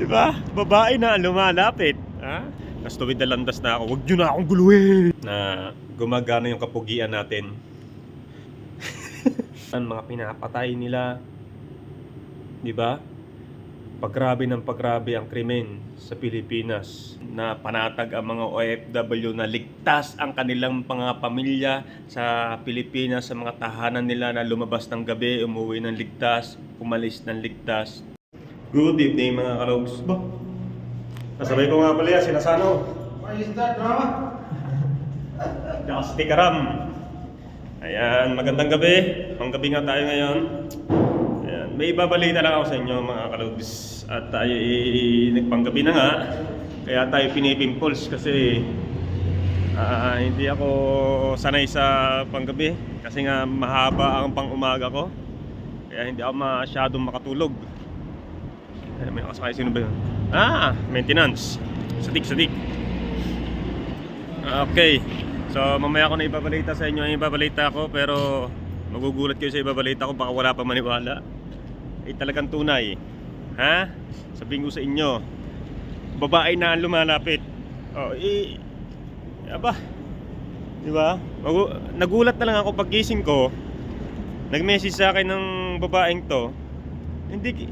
Di ba? Babae na lumalapit. Ha? Nas tuwid na landas na ako. Huwag nyo na akong guluhin. Na gumagana yung kapugian natin. Ang mga pinapatay nila. Di ba? Paggrabe ng paggrabe ang krimen sa Pilipinas, na panatag ang mga OFW na ligtas ang kanilang mga pamilya sa Pilipinas, sa mga tahanan nila, na lumabas ng gabi, umuwi ng ligtas, umalis ng ligtas. Good evening mga kalogs. Ba? Kasabay ko nga pala yan, sinasano. What is that, drama? Just Karam. Ayan, magandang gabi. Panggabi nga tayo ngayon. Ayan, may ibabalita lang ako sa inyo mga kalogs. At tayo nagpanggabi na nga. Kaya tayo pinipimples kasi hindi ako sanay sa panggabi. Kasi nga mahaba ang pang umaga ko. Kaya hindi ako masyadong makatulog. Ayan, may nakasakay, sino ba yun? Maintenance. Sadik. Okay. So mamaya ko na ibabalita sa inyo ang ibabalita ko, pero magugulat kayo sa ibabalita ko, baka wala pa maniwala. Talagang tunay. Ha? Sabihin ko sa inyo, babae na lumalapit. Aba. Di ba? Nagulat na lang ako paggising ko. Nag-message sa akin ng babaeng to. Hindi,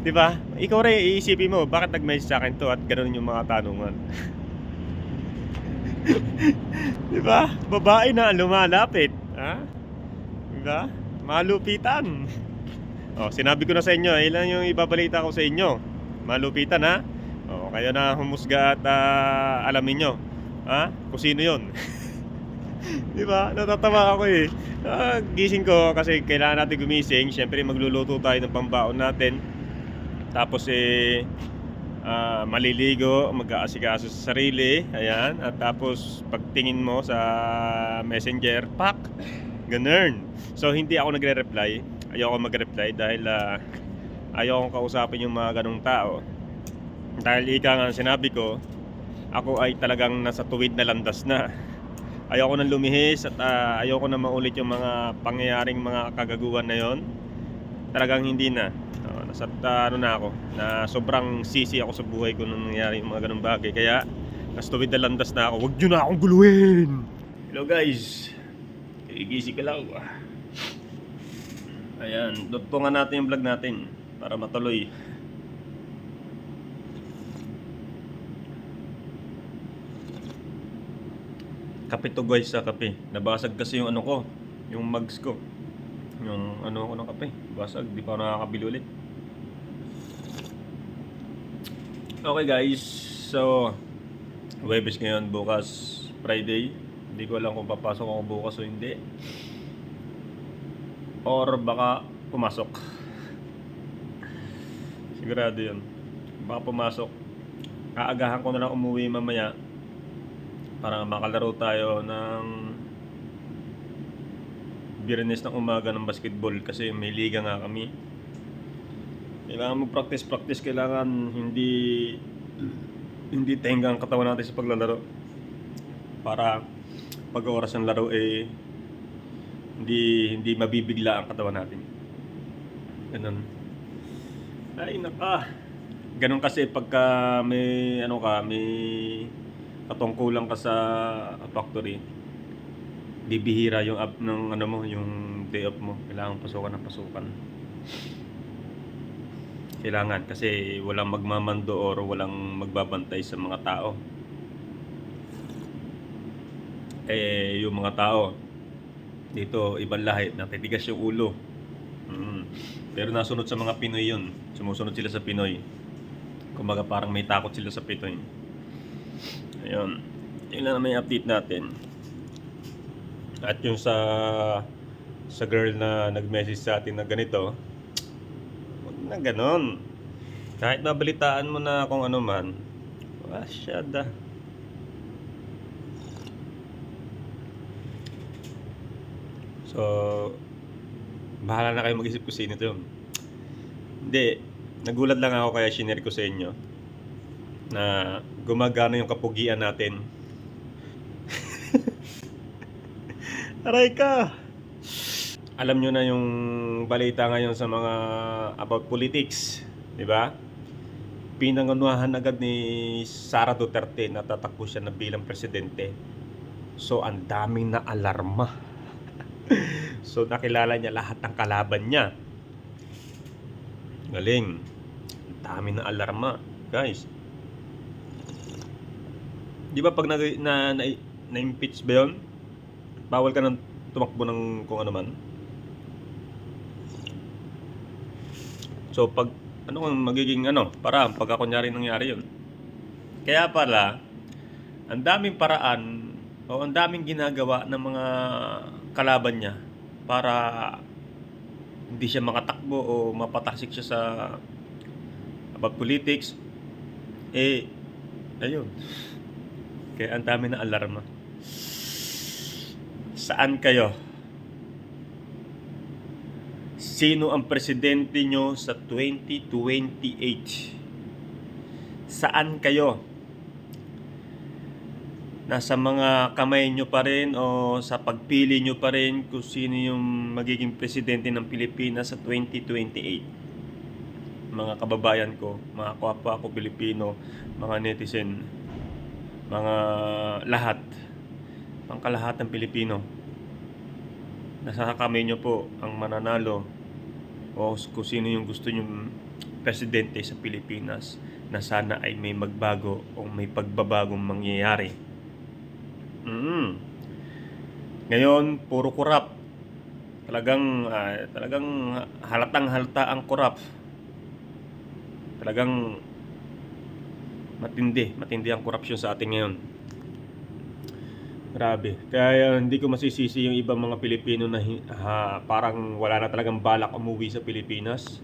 di ba? Ikaw rin iisipin mo, bakit nag-message sa akin to at ganoon yung mga tanungan. Di ba? Babae na lumalapit. Ha? Di ba? Malupitan. Sinabi ko na sa inyo, ilan yung ibabalita ko sa inyo. Malupitan, ha? Kayo na humusga at alamin nyo, ha? Kung sino yun. Di ba? Natatawa ako eh. Gising ko kasi kailangan natin gumising. Siyempre magluluto tayo ng pambaon natin. Tapos maliligo, mag-aasikaso sa sarili. Ayan. At tapos pagtingin mo sa messenger, pak! Ganun. So hindi ako nagre-reply. Ayoko mag-reply dahil ayoko kausapin yung mga ganung tao. Dahil ika nga sinabi ko, ako ay talagang nasa tuwid na landas na. Ayoko nang lumihis at ayoko na maulit yung mga pangyayaring mga kagaguhan na yon. Talagang hindi na. Nasa na ako, na sobrang sisi ako sa buhay ko nung nangyari yung mga ganung bagay. Kaya nasa tuwid na landas na ako. Huwag nyo na akong guluhin. Hello guys, gigising ka lang. Ayan, dugtungan natin yung vlog natin para matuloy. Kape to guys, sa kape. Nabasag kasi yung ano ko, yung mugs ko. Yung ano ko ng kape, basag, di pa ako nakakabili ulit. Okay guys, so Huwebes ngayon, bukas Friday. Hindi ko alam kung papasok ako bukas o hindi. Or baka pumasok. Sigurado yun. Baka pumasok. Aagahan ko na lang umuwi mamaya para makalaro tayo ng Biyernes ng umaga ng basketball. Kasi may liga nga kami. Kailangan mo practice. Kailangan hindi tenga ang katawan natin sa paglalaro. Para pag oras ng laro hindi mabibigla ang katawan natin. Ganun. Ay naka. Ganun kasi pagka may may katungkulan ka sa factory, bibihira yung yung day off mo. Kailangan pasukan. Kailangan kasi walang magmamando or walang magbabantay sa mga tao. Yung mga tao dito, ibang lahi, natitigas yung ulo. Pero nasunod sa mga Pinoy yun. Sumusunod sila sa Pinoy. Kumbaga parang may takot sila sa Pinoy. Ayun. Yun lang naman yung update natin. At yung sa girl na nag-message sa atin na ganito, huwag na ganon. Kahit mabalitaan mo na kung ano man, masyada. So, bahala na kayo mag-isip ko sino ito yun. Hindi, nagulat lang ako kaya shinare ko sa inyo na gumagana yung kapugian natin. Aray ka! Alam nyo na yung balita ngayon sa mga about politics, di ba? pinangunahan agad ni Sara Duterte na tatakbo siya na bilang presidente. So ang daming na alarma. So nakilala niya lahat ng kalaban niya. Galing. Ang daming na alarma, guys. Di ba pag na-impeach ba yun, bawal ka nang tumakbo ng kung ano man. So pag ano ang magiging paraan pagka kunyari nangyari yun. Kaya pala ang daming paraan o ang daming ginagawa ng mga kalaban niya para hindi siya makatakbo o mapatasik siya sa about politics. Ayun. Kaya ang dami na alarma. Saan kayo? Sino ang presidente nyo sa 2028? Saan kayo? Nasa mga kamay nyo pa rin o sa pagpili nyo pa rin kung sino yung magiging presidente ng Pilipinas sa 2028? Mga kababayan ko, mga kapwa ko Pilipino, mga netizen, mga lahat, pangkalahat ng Pilipino. Nasa kamay nyo po ang mananalo o kung sino yung gusto nyong presidente sa Pilipinas na sana ay may magbago o may pagbabagong mangyayari. Ngayon, puro korap. Talagang halatang-halata ang korap. Talagang matindi ang korupsyon sa atin ngayon. Grabe. Kaya hindi ko masisisi yung ibang mga Pilipino na parang wala na talagang balak umuwi sa Pilipinas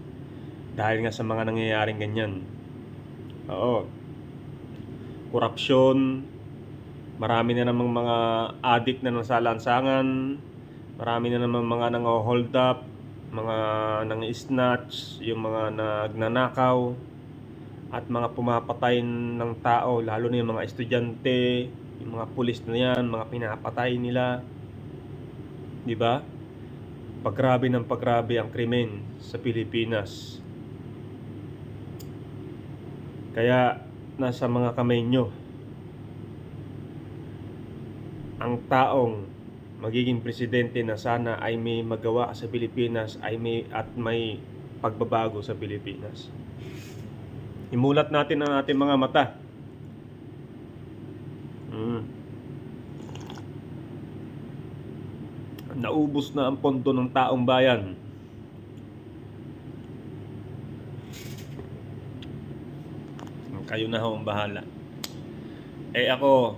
dahil nga sa mga nangyayaring ganyan. Oo. Korupsyon, marami na namang mga addict na nasa lansangan, marami na namang mga nang-hold up, mga nang-snatch, yung mga nagnanakaw, at mga pumapatay ng tao, lalo na yung mga estudyante, yung mga pulis na yan, mga pinapatay nila. Di ba? Paggrabe ng paggrabe ang krimen sa Pilipinas. Kaya nasa mga kamay nyo ang taong magiging presidente na sana ay may magawa sa Pilipinas at may pagbabago sa Pilipinas. Imulat natin ang ating mga mata. Naubos na ang pondo ng taong bayan. Kayo na ho ang bahala. Ako,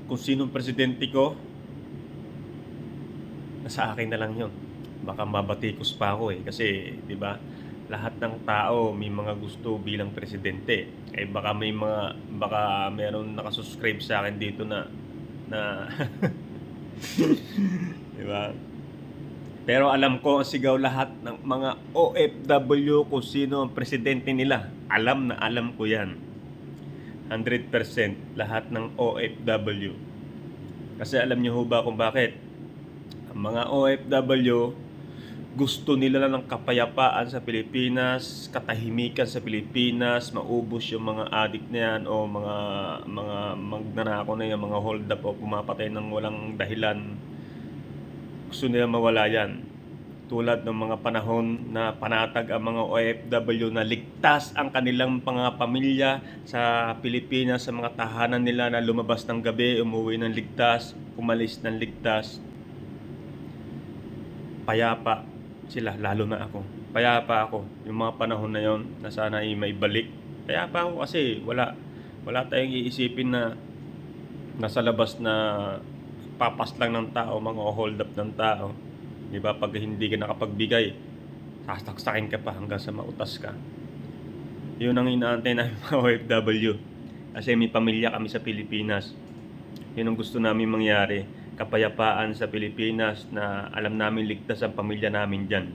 kung sinong presidente ko, nasa akin na lang yun. Baka mabatikos pa ako kasi, di ba, lahat ng tao may mga gusto bilang presidente. Baka meron nakasubscribe sa akin dito na di ba? Pero alam ko ang sigaw lahat ng mga OFW kung sino ang presidente nila. Alam ko yan. 100% lahat ng OFW. Kasi alam niyo ho ba kung bakit? Ang mga OFW gusto nila lang ng kapayapaan sa Pilipinas, katahimikan sa Pilipinas, maubos yung mga addict na yan o mga magnanakaw na yan, mga hold up o pumapatay ng walang dahilan. Gusto nila mawala yan. Tulad ng mga panahon na panatag ang mga OFW na ligtas ang kanilang mga pamilya sa Pilipinas, sa mga tahanan nila na lumabas ng gabi, umuwi ng ligtas, umalis ng ligtas. Payapa sila, lalo na ako. Payapa ako yung mga panahon na yon na sana ay may balik. Payapa ako kasi wala tayong iisipin na nasa labas na papas lang ng tao, mga hold up ng tao. Di ba? Pag hindi ka nakapagbigay, sasaksakin ka pa hanggang sa mautas ka. Yun ang inaantay namin mga OFW. Kasi may pamilya kami sa Pilipinas. Yun ang gusto namin mangyari. Kapayapaan sa Pilipinas na alam namin ligtas ang pamilya namin dyan.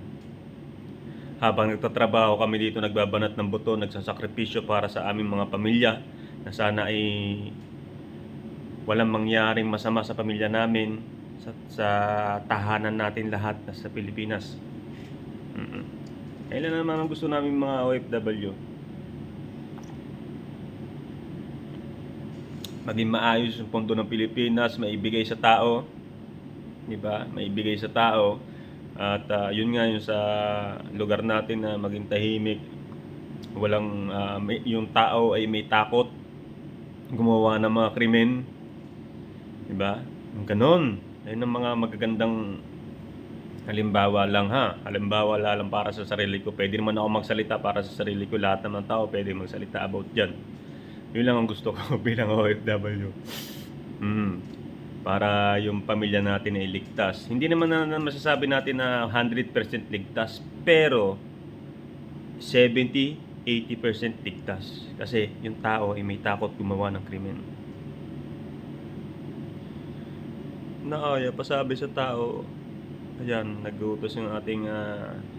Habang nagtatrabaho kami dito, nagbabanat ng buto, nagsasakripisyo para sa aming mga pamilya na sana ay walang mangyaring masama sa pamilya namin, sa tahanan natin lahat sa Pilipinas. Kailan naman ang gusto namin mga OFW? maging maayos yung pondo ng Pilipinas, maibigay sa tao, di ba? Maibigay sa tao. At yun nga yung sa lugar natin na maging tahimik, walang yung tao ay may takot gumawa ng mga krimen, di ba? Ganon. Ayun ang mga magagandang halimbawa lang ha. Halimbawa lang para sa sarili ko. Pwede naman ako magsalita para sa sarili ko. Lahat naman ng tao pwede magsalita about dyan. Yun lang ang gusto ko bilang OFW. Para yung pamilya natin ay ligtas. Hindi naman na masasabi natin na 100% ligtas. Pero 70-80% ligtas. Kasi yung tao ay may takot gumawa ng krimen. Naaya pasabi sa tao. Ayan, nag-uutos yung ating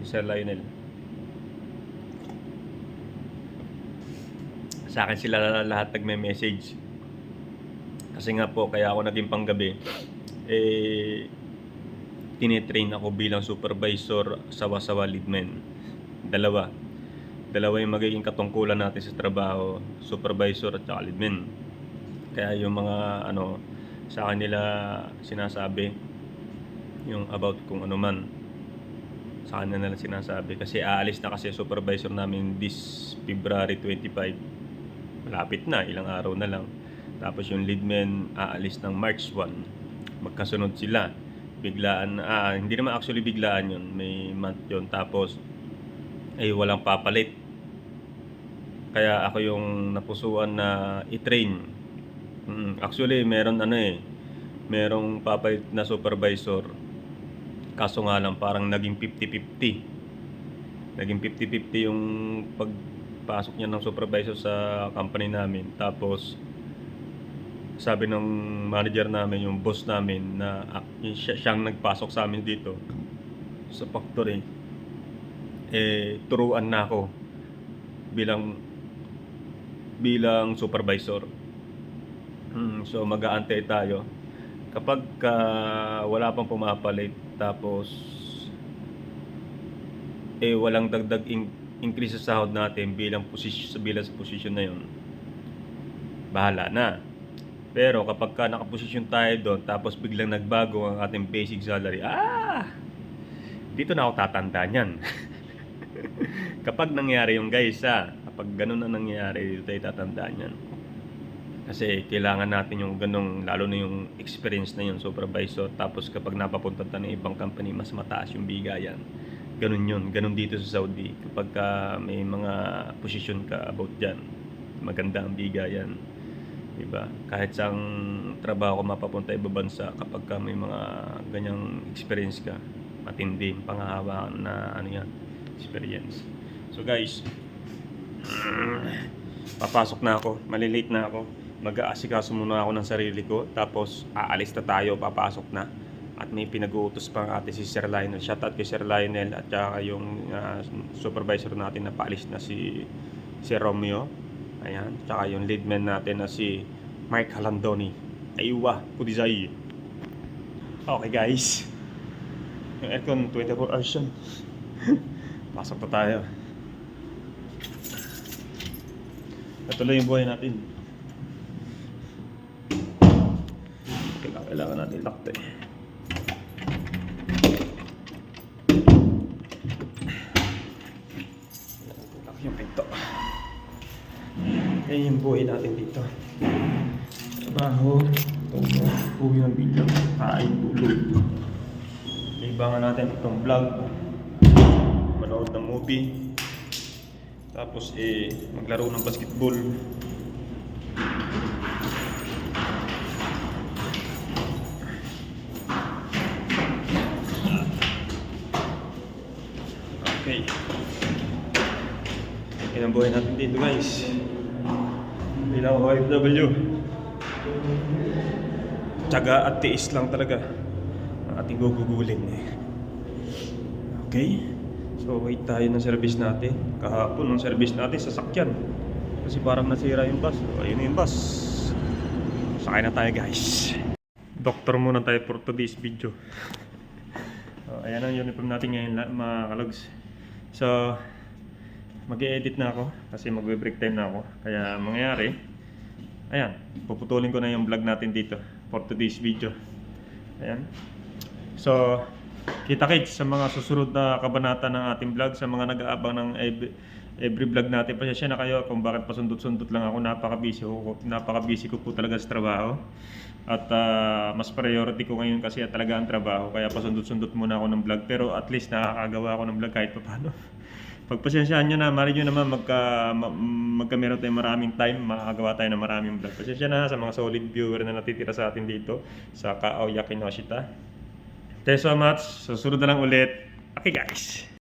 si Sir Lionel. Sa akin sila lahat nagme-message. Kasi nga po, kaya ako naging panggabi. Tinitrain ako bilang supervisor sa Wasawa Leadmen. Dalawa yung magiging katungkulan natin sa trabaho, supervisor at saka leadmen. Kaya yung mga sa kanila sinasabi, yung about kung ano man, sa kanila na sinasabi. Kasi aalis na kasi supervisor namin this February 25. Malapit na, ilang araw na lang. Tapos yung leadmen aalis ng March 1. Magkasunod sila. Biglaan, hindi naman actually biglaan yun. May month yun. Tapos ay walang papalit. Kaya ako yung napusuan na i-train. Actually meron merong papalit na supervisor. Kaso nga lang parang naging 50-50. Naging 50-50 yung pagpasok niya ng supervisor sa company namin. Tapos sabi ng manager namin, yung boss namin, na siyang nagpasok sa amin dito sa factory, turuan na ako bilang supervisor. So mag-aantay tayo kapag wala pang pumapalit, tapos walang dagdag increase sa sahod natin bilang sa posisyon na yun, bahala na. Pero kapag nakaposisyon tayo doon, tapos biglang nagbago ang ating basic salary, dito na ako tatandaan yan. Kapag nangyari yung guys, kapag ganun na nangyari, dito tayo tatandaan yan. Kasi kailangan natin yung ganung, lalo na yung experience na yun, supervisor. Tapos kapag napapunta tayo ng ibang company, mas mataas yung bigayan. Ganun yun, ganun dito sa Saudi. Kapag may mga posisyon ka about dyan, maganda ang bigayan. Diba? Kahit saang trabaho ko mapapunta ibang bansa, kapag may mga ganyang experience ka, matindi panghahawakan na yan, experience. So guys, papasok na ako, malilate na ako. Mag-aasikaso muna ako ng sarili ko, tapos aalis na tayo, papasok na. At may pinag-uutos pang ate si Sir Lionel. Shoutout kay Sir Lionel at saka yung supervisor natin na paalis na si Romeo. Ayan, tsaka yung leadman natin na si Mark Halandoni. Aywa, Kudizay. Okay guys, yung aircon 24 hours yan. Pasok na tayo. Natuloy yung buhay natin. Kailangan natin lakte. Laki yung pinto. Yan yung buhay natin dito. Trabaho, uwi ng bilang, kain, tulog. Ibangan natin itong vlog, manood ng movie, tapos maglaro ng basketball. Okay. Yan ang buhay natin dito guys. Bilang OFW. Tiyaga at tiis lang talaga ang ating gugugulin. Okay. So wait tayo ng service natin. Kahapon ang service natin sasakyan. Kasi parang nasira yung bus. So, ayun yung bus. Sakay na tayo guys. Doktor muna tayo for today's video. So, ayan ang uniform natin ngayon mga kalogs. So mag-e-edit na ako kasi magbe-break time na ako. Kaya mangyayari, Ayan, puputulin ko na yung vlog natin dito for today's video. Ayan. So, kita-kits sa mga susunod na kabanata ng ating vlog, sa mga nag-aabang ng every vlog natin. Pasensya na kayo kung bakit pasundot-sundot lang ako. Napaka-busy ko po talaga sa trabaho. At mas priority ko ngayon kasi talaga ang trabaho. Kaya pasundot-sundot muna ako ng vlog. Pero at least nakakagawa ako ng vlog kahit pa paano. Pagpasensyaan nyo na, mari nyo naman magka meron tayong maraming time, makakagawa tayo ng maraming vlog. Pasensya na sa mga solid viewer na natitira sa atin dito sa Kaoya Kinoshita. Thanks so much. Susunod na lang ulit. Okay guys.